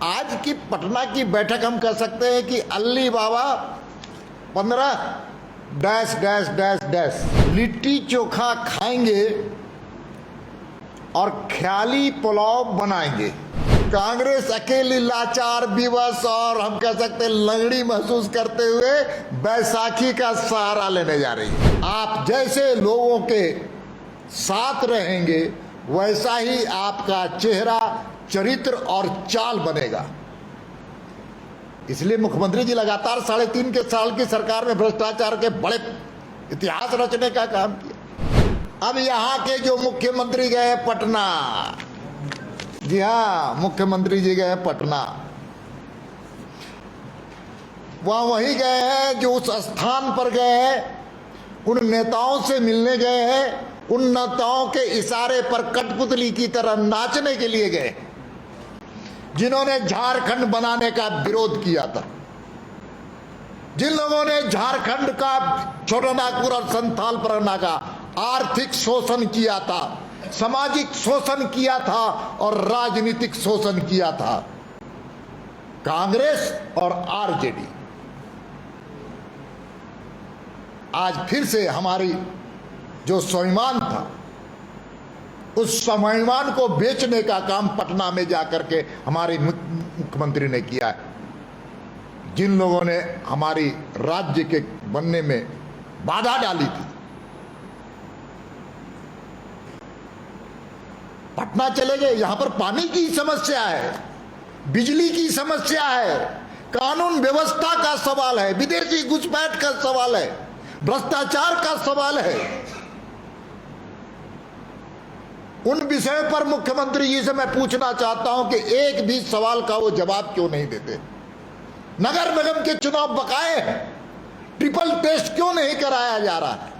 आज की पटना की बैठक हम कह सकते हैं कि Ali Baba 15 dash dash dash dash litti chokha खाएंगे और ख्याली पुलाव बनाएंगे। कांग्रेस अकेली लाचार विवश और हम कह सकते हैं लंगड़ी महसूस करते हुए बैसाखी का सहारा लेने जा रही है। आप जैसे लोगों के साथ रहेंगे वैसा ही आपका चेहरा, चरित्र और चाल बनेगा। इसलिए मुख्यमंत्री जी लगातार 3.5 साल की सरकार में भ्रष्टाचार के बड़े इतिहास रचने का काम किया। अब यहाँ के जो मुख्यमंत्री गए पटना, जी हाँ, मुख्यमंत्री जी गए पटना, वहां वही गए हैं जो उस स्थान पर गए हैं, उन नेताओं से मिलने गए हैं, उन नेताओं के इशारे पर कठपुतली की तरह नाचने के लिए गए जिन्होंने झारखंड बनाने का विरोध किया था, जिन लोगों ने झारखंड का, छोटानागपुर और संथाल परगना का आर्थिक शोषण किया था, सामाजिक शोषण किया था और राजनीतिक शोषण किया था। कांग्रेस और आरजेडी आज फिर से हमारी जो स्वाभिमान था उस स्वाभिमान को बेचने का काम पटना में जाकर के हमारे मुख्यमंत्री ने किया है। जिन लोगों ने हमारी राज्य के बनने में बाधा डाली थी, पटना चले गए। यहां पर पानी की समस्या है, बिजली की समस्या है, कानून व्यवस्था का सवाल है, विदेशी घुसपैठ का सवाल है, भ्रष्टाचार का सवाल है। उन विषयों पर मुख्यमंत्री जी से मैं पूछना चाहता हूं कि एक भी सवाल का वो जवाब क्यों नहीं देते। नगर निगम के चुनाव बकाए हैं, ट्रिपल टेस्ट क्यों नहीं कराया जा रहा है।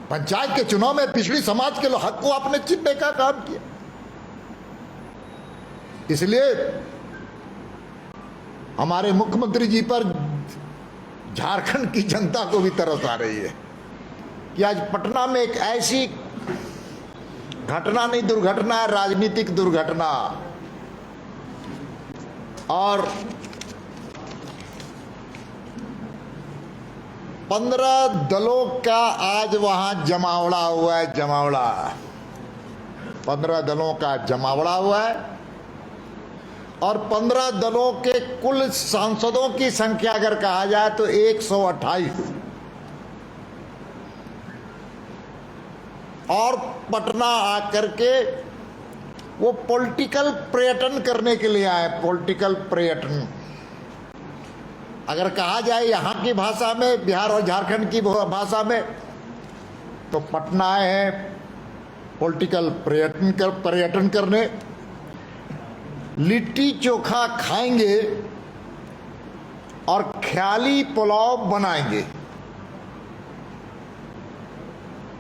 पंचायत के चुनाव में पिछड़ी समाज के हक को आपने छीनने का काम किया। इसलिए हमारे मुख्यमंत्री जी पर झारखंड की जनता को भी तरस आ रही है कि आज पटना में एक ऐसी घटना नहीं, दुर्घटना है, राजनीतिक दुर्घटना, और 15 दलों का आज वहां जमावड़ा हुआ है। जमावड़ा 15 दलों का जमावड़ा हुआ है और 15 दलों के कुल सांसदों की संख्या अगर कहा जाए तो 128। और पटना आकर के वो पॉलिटिकल पर्यटन करने के लिए आए। पॉलिटिकल पर्यटन अगर कहा जाए यहाँ की भाषा में, बिहार और झारखंड की भाषा में, तो पटना आए हैं पॉलिटिकल पर्यटन करने। लिट्टी चोखा खाएंगे और ख्याली पुलाव बनाएंगे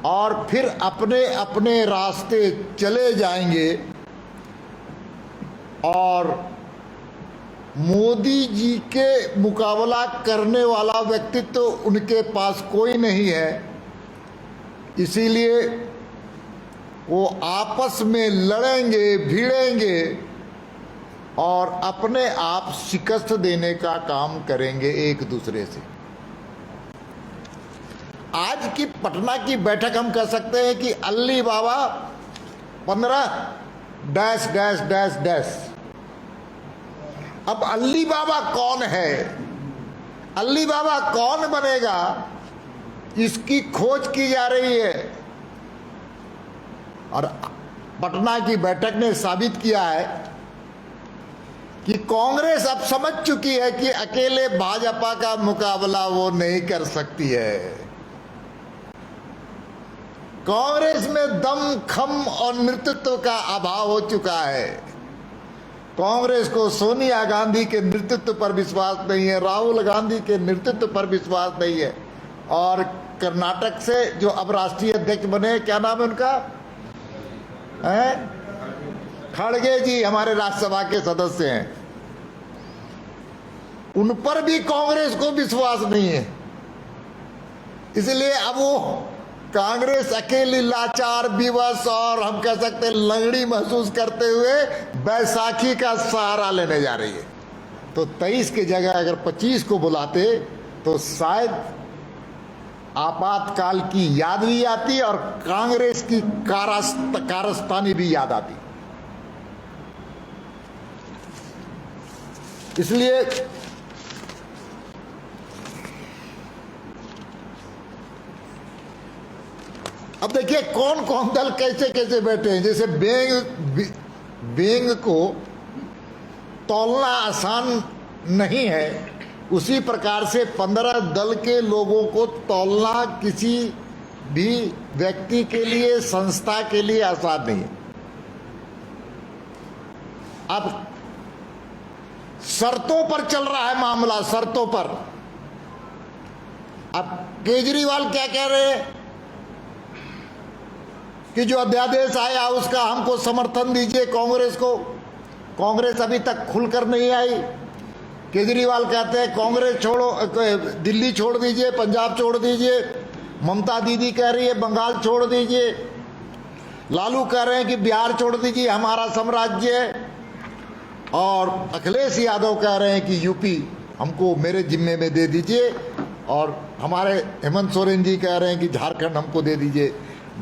और फिर अपने अपने रास्ते चले जाएंगे। और मोदी जी के मुकाबला करने वाला व्यक्तित्व तो उनके पास कोई नहीं है, इसीलिए वो आपस में लड़ेंगे, भिड़ेंगे और अपने आप शिकस्त देने का काम करेंगे एक दूसरे से। आज की पटना की बैठक हम कह सकते हैं कि Ali Baba 15 dash dash dash dash. अब अल्ली बाबा कौन है, अल्ली बाबा कौन बनेगा, इसकी खोज की जा रही है। और पटना की बैठक ने साबित किया है कि कांग्रेस अब समझ चुकी है कि अकेले भाजपा का मुकाबला वो नहीं कर सकती है। कांग्रेस में दम, खम और नेतृत्व का अभाव हो चुका है। कांग्रेस को सोनिया गांधी के नेतृत्व पर विश्वास नहीं है, राहुल गांधी के नेतृत्व पर विश्वास नहीं है। और कर्नाटक से जो अब राष्ट्रीय अध्यक्ष बने, क्या नाम है उनका, खड़गे जी, हमारे राज्यसभा के सदस्य हैं, उन पर भी कांग्रेस को विश्वास नहीं है। इसलिए अब वो कांग्रेस अकेली लाचार, विवश और हम कह सकते हैं लंगड़ी महसूस करते हुए बैसाखी का सहारा लेने जा रही है। तो 23 की जगह अगर 25 को बुलाते तो शायद आपातकाल की याद भी आती और कांग्रेस की कारस्तानी भी याद आती। इसलिए अब देखिए कौन कौन दल कैसे कैसे बैठे हैं। जैसे बेंग को तौलना आसान नहीं है, उसी प्रकार से 15 दल के लोगों को तौलना किसी भी व्यक्ति के लिए, संस्था के लिए आसान नहीं है। अब शर्तों पर चल रहा है मामला, शर्तों पर। अब केजरीवाल क्या कह रहे हैं कि जो अध्यादेश आया उसका हमको समर्थन दीजिए, कांग्रेस को। कांग्रेस अभी तक खुलकर नहीं आई। केजरीवाल कहते हैं कांग्रेस छोड़ो, दिल्ली छोड़ दीजिए, पंजाब छोड़ दीजिए। ममता दीदी कह रही है बंगाल छोड़ दीजिए। लालू कह रहे हैं कि बिहार छोड़ दीजिए, हमारा साम्राज्य है। और अखिलेश यादव कह रहे हैं कि यूपी हमको मेरे जिम्मे में दे दीजिए। और हमारे हेमंत सोरेन जी कह रहे हैं कि झारखंड हमको दे दीजिए।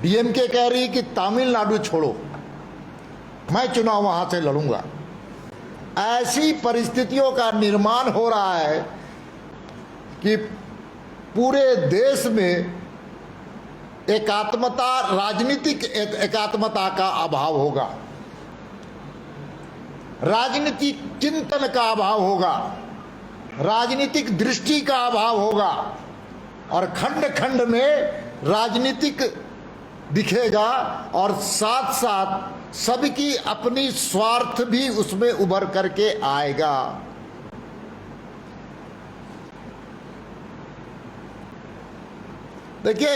डीएमके कह रही है कि तमिलनाडु छोड़ो, मैं चुनाव वहां से लड़ूंगा। ऐसी परिस्थितियों का निर्माण हो रहा है कि पूरे देश में एकात्मता, राजनीतिक एकात्मता का अभाव होगा, राजनीतिक चिंतन का अभाव होगा, राजनीतिक दृष्टि का अभाव होगा और खंड खंड में राजनीतिक दिखेगा और साथ साथ सबकी अपनी स्वार्थ भी उसमें उभर करके आएगा। देखिए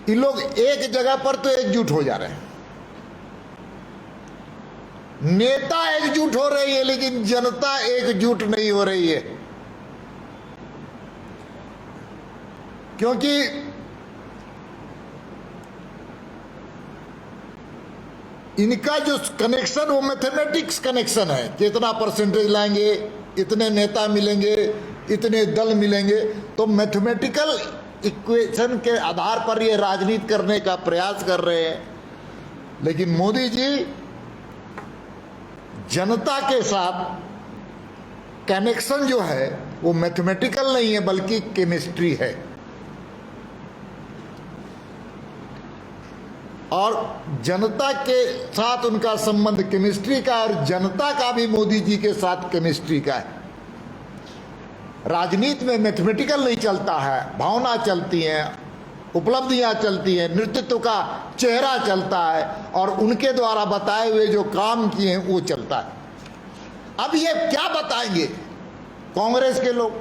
ये लोग एक जगह पर तो एकजुट हो जा रहे हैं, नेता एकजुट हो रही है, लेकिन जनता एकजुट नहीं हो रही है। क्योंकि इनका जो कनेक्शन वो मैथमेटिक्स कनेक्शन है कि इतना परसेंटेज लाएंगे, इतने नेता मिलेंगे, इतने दल मिलेंगे। तो मैथमेटिकल इक्वेशन के आधार पर ये राजनीति करने का प्रयास कर रहे हैं। लेकिन मोदी जी जनता के साथ कनेक्शन जो है वो मैथमेटिकल नहीं है बल्कि केमिस्ट्री है। और जनता के साथ उनका संबंध केमिस्ट्री का, और जनता का भी मोदी जी के साथ केमिस्ट्री का है। राजनीति में मैथमेटिकल नहीं चलता है, भावना चलती है, उपलब्धियां चलती हैं, नेतृत्व का चेहरा चलता है और उनके द्वारा बताए हुए जो काम किए हैं वो चलता है। अब ये क्या बताएंगे कांग्रेस के लोग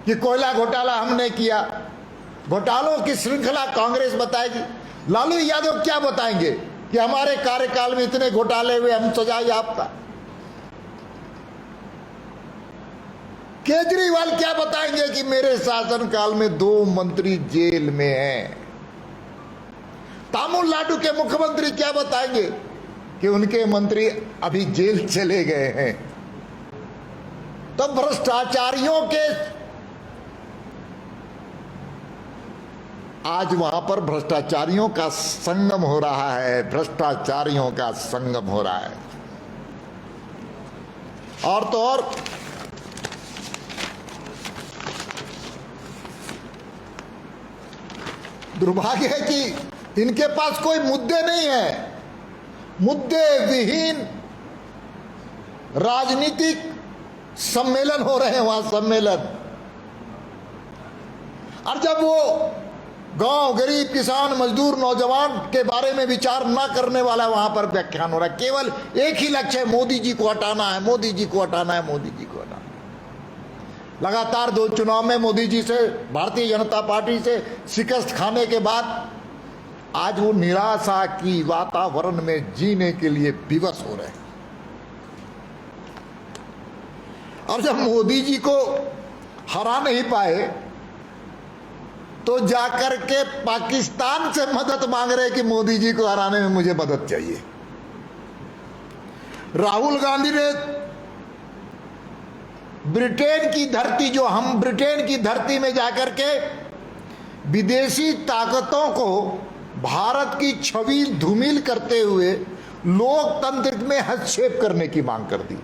कि कोयला घोटाला हमने किया? घोटालों की श्रृंखला कांग्रेस बताएगी। लालू यादव क्या बताएंगे कि हमारे कार्यकाल में इतने घोटाले हुए, हम सजा याफ्ता? केजरीवाल क्या बताएंगे कि मेरे शासनकाल में 2 मंत्री जेल में हैं? तमिलनाडु के मुख्यमंत्री क्या बताएंगे कि उनके मंत्री अभी जेल चले गए हैं? तो भ्रष्टाचारियों के आज वहां पर भ्रष्टाचारियों का संगम हो रहा है, भ्रष्टाचारियों का संगम हो रहा है। और तो और दुर्भाग्य है कि इनके पास कोई मुद्दे नहीं है। मुद्दे विहीन राजनीतिक सम्मेलन हो रहे हैं वहां, सम्मेलन। और जब वो गांव, गरीब, किसान, मजदूर, नौजवान के बारे में विचार ना करने वाला वहां पर व्याख्यान हो रहा है। केवल एक ही लक्ष्य है, मोदी जी को हटाना है, मोदी जी को हटाना है, मोदी जी को हटाना। लगातार 2 चुनाव में मोदी जी से, भारतीय जनता पार्टी से शिकस्त खाने के बाद आज वो निराशा की वातावरण में जीने के लिए विवश हो रहे हैं। और जब मोदी जी को हरा नहीं पाए तो जाकर के पाकिस्तान से मदद मांग रहे कि मोदी जी को हराने में मुझे मदद चाहिए। राहुल गांधी ने ब्रिटेन की धरती, जो हम ब्रिटेन की धरती में जाकर के विदेशी ताकतों को भारत की छवि धूमिल करते हुए लोकतंत्र में हस्तक्षेप करने की मांग कर दी।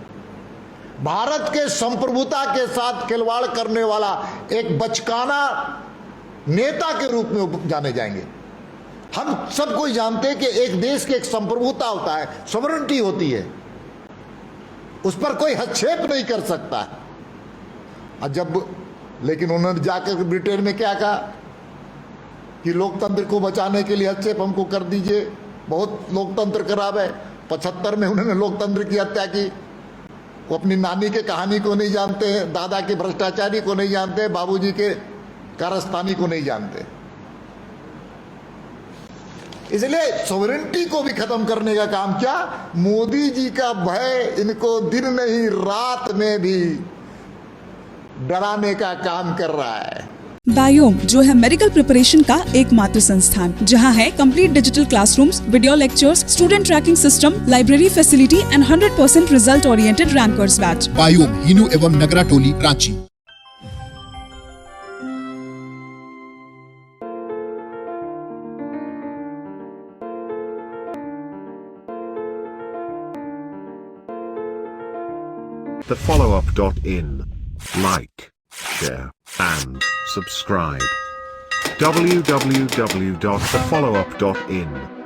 भारत के संप्रभुता के साथ खिलवाड़ करने वाला एक बचकाना नेता के रूप में जाने जाएंगे। हम सब कोई जानते हैं कि एक देश की एक संप्रभुता होता है, सॉवरेनिटी होती है, उस पर कोई हस्तक्षेप नहीं कर सकता। लेकिन उन्होंने जाकर ब्रिटेन में क्या कहा कि लोकतंत्र को बचाने के लिए हस्तक्षेप हमको कर दीजिए, बहुत लोकतंत्र खराब है। 75 में उन्होंने लोकतंत्र की हत्या की। वो अपनी नानी के कहानी को नहीं जानते हैं, दादा के भ्रष्टाचारी को नहीं जानते, बाबूजी के कारस्तानी को नहीं जानते। इसलिए सॉवरेनिटी को भी खत्म करने का काम क्या, मोदी जी का भय इनको दिन नहीं रात में भी डराने का काम कर रहा है। बायोम जो है मेडिकल प्रिपरेशन का एकमात्र संस्थान, जहां है complete digital classrooms, video lectures, student tracking system, library facility and 100% result oriented rankers batch. Biome, Hinoo एवं नगरा टोली, Ranchi. thefollowup.in. Like, share, and subscribe. www.thefollowup.in